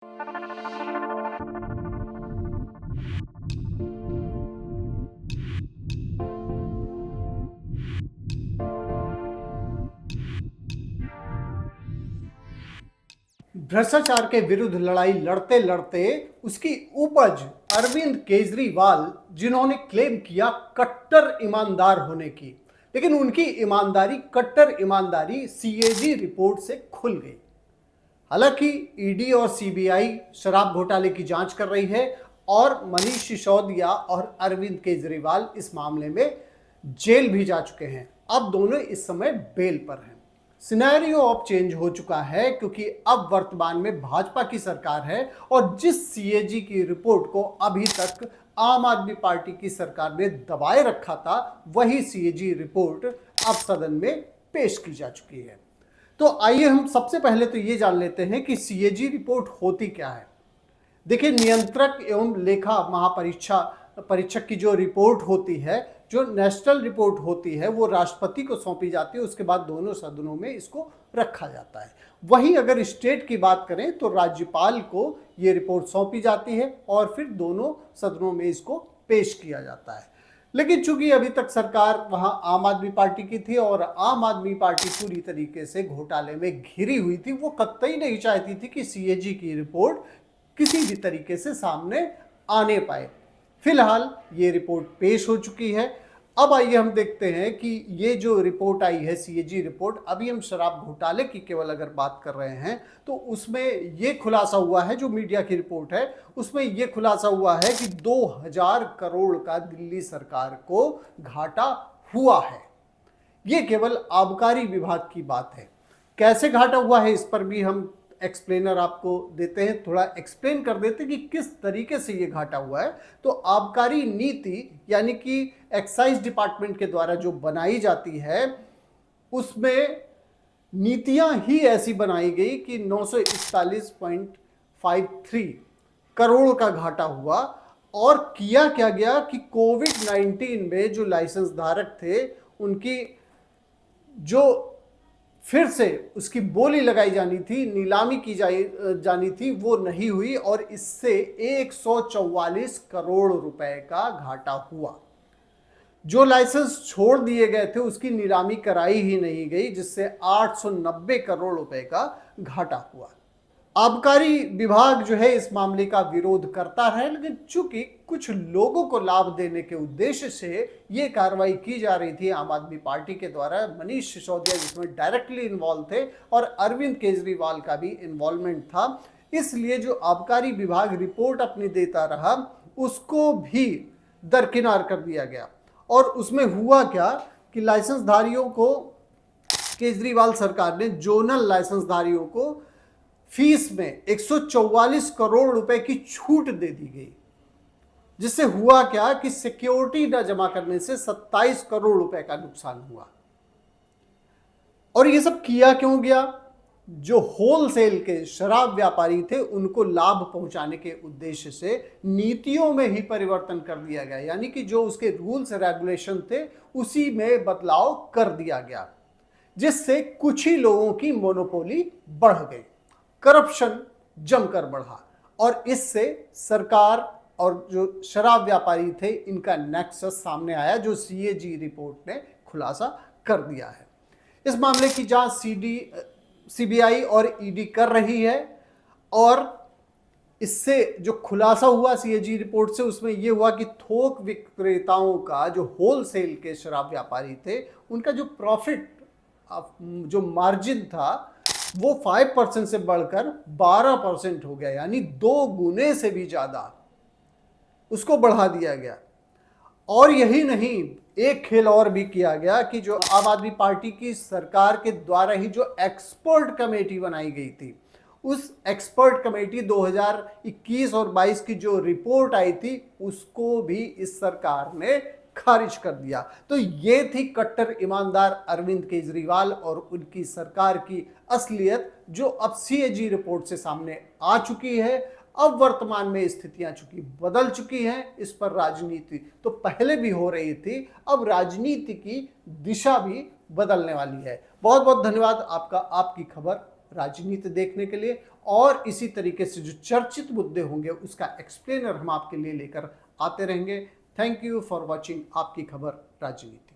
भ्रष्टाचार के विरुद्ध लड़ाई लड़ते लड़ते उसकी उपज अरविंद केजरीवाल, जिन्होंने क्लेम किया कट्टर ईमानदार होने की, लेकिन उनकी ईमानदारी, कट्टर ईमानदारी सीएजी रिपोर्ट से खुल गई। हालांकि ईडी और सीबीआई शराब घोटाले की जांच कर रही है और मनीष सिसोदिया और अरविंद केजरीवाल इस मामले में जेल भी जा चुके हैं। अब दोनों इस समय बेल पर हैं। सिनेरियो अब चेंज हो चुका है, क्योंकि अब वर्तमान में भाजपा की सरकार है और जिस सीएजी की रिपोर्ट को अभी तक आम आदमी पार्टी की सरकार ने दबाए रखा था, वही सीएजी रिपोर्ट अब सदन में पेश की जा चुकी है। तो आइए हम सबसे पहले तो ये जान लेते हैं कि सीएजी रिपोर्ट होती क्या है। देखिए, नियंत्रक एवं लेखा परीक्षक की जो रिपोर्ट होती है, जो नेशनल रिपोर्ट होती है, वो राष्ट्रपति को सौंपी जाती है। उसके बाद दोनों सदनों में इसको रखा जाता है। वहीं अगर स्टेट की बात करें तो राज्यपाल को ये रिपोर्ट सौंपी जाती है और फिर दोनों सदनों में इसको पेश किया जाता है। लेकिन चूंकि अभी तक सरकार वहां आम आदमी पार्टी की थी और आम आदमी पार्टी पूरी तरीके से घोटाले में घिरी हुई थी, वो कतई नहीं चाहती थी कि सीएजी की रिपोर्ट किसी भी तरीके से सामने आने पाए। फिलहाल ये रिपोर्ट पेश हो चुकी है। अब आइए हम देखते हैं कि ये जो रिपोर्ट आई है, सीएजी रिपोर्ट, अभी हम शराब घोटाले की केवल अगर बात कर रहे हैं तो उसमें ये खुलासा हुआ है, जो मीडिया की रिपोर्ट है उसमें ये खुलासा हुआ है कि 2000 करोड़ का दिल्ली सरकार को घाटा हुआ है। ये केवल आबकारी विभाग की बात है। कैसे घाटा हुआ है इस पर भी हम एक्सप्लेनर आपको देते हैं, थोड़ा एक्सप्लेन कर देते हैं कि किस तरीके से ये घाटा हुआ है। तो आबकारी नीति यानी कि एक्साइज डिपार्टमेंट के द्वारा जो बनाई जाती है, उसमें नीतियां ही ऐसी बनाई गई कि 941.53 करोड़ का घाटा हुआ। और किया क्या गया कि कोविड-19 में जो लाइसेंस धारक थे, उनकी जो फिर से उसकी बोली लगाई जानी थी, नीलामी की जानी थी, वो नहीं हुई और इससे 144 करोड़ रुपए का घाटा हुआ। जो लाइसेंस छोड़ दिए गए थे उसकी नीलामी कराई ही नहीं गई, जिससे 890 करोड़ रुपए का घाटा हुआ। आबकारी विभाग जो है इस मामले का विरोध करता है, लेकिन चूंकि कुछ लोगों को लाभ देने के उद्देश्य से ये कार्रवाई की जा रही थी आम आदमी पार्टी के द्वारा, मनीष सिसोदिया जिसमें डायरेक्टली इन्वॉल्व थे और अरविंद केजरीवाल का भी इन्वॉल्वमेंट था, इसलिए जो आबकारी विभाग रिपोर्ट अपनी देता रहा उसको भी दरकिनार कर दिया गया। और उसमें हुआ क्या कि लाइसेंसधारियों को, केजरीवाल सरकार ने जोनल लाइसेंसधारियों को फीस में 144 करोड़ रुपए की छूट दे दी गई, जिससे हुआ क्या कि सिक्योरिटी न जमा करने से 27 करोड़ रुपए का नुकसान हुआ। और ये सब किया क्यों गया? जो होलसेल के शराब व्यापारी थे उनको लाभ पहुंचाने के उद्देश्य से नीतियों में ही परिवर्तन कर दिया गया, यानी कि जो उसके रूल्स रेगुलेशन थे उसी में बदलाव कर दिया गया, जिससे कुछ ही लोगों की मोनोपोली बढ़ गई, करप्शन जमकर बढ़ा और इससे सरकार और जो शराब व्यापारी थे इनका नेक्सस सामने आया, जो सीएजी रिपोर्ट ने खुलासा कर दिया है। इस मामले की जांच सीबीआई और ईडी कर रही है और इससे जो खुलासा हुआ सीएजी रिपोर्ट से, उसमें यह हुआ कि थोक विक्रेताओं का, जो होलसेल के शराब व्यापारी थे, उनका जो प्रॉफिट, जो मार्जिन था, वो 5% से बढ़कर 12% हो गया, यानी 2 गुने से भी ज्यादा उसको बढ़ा दिया गया। और यही नहीं, एक खेल और भी किया गया कि जो आम आदमी पार्टी की सरकार के द्वारा ही जो एक्सपर्ट कमेटी बनाई गई थी, उस एक्सपर्ट कमेटी 2021 और 22 की जो रिपोर्ट आई थी उसको भी इस सरकार ने खारिज कर दिया। तो ये थी कट्टर ईमानदार अरविंद केजरीवाल और उनकी सरकार की असलियत, जो अब सीएजी रिपोर्ट से सामने आ चुकी है। अब वर्तमान में स्थितियां चूंकि बदल चुकी हैं, इस पर राजनीति तो पहले भी हो रही थी, अब राजनीति की दिशा भी बदलने वाली है। बहुत बहुत धन्यवाद आपका। आपकी खबर राजनीति देखने के लिए, और इसी तरीके से जो चर्चित मुद्दे होंगे उसका एक्सप्लेनर हम आपके लिए लेकर आते रहेंगे। थैंक यू फॉर वॉचिंग आपकी खबर राजनीति।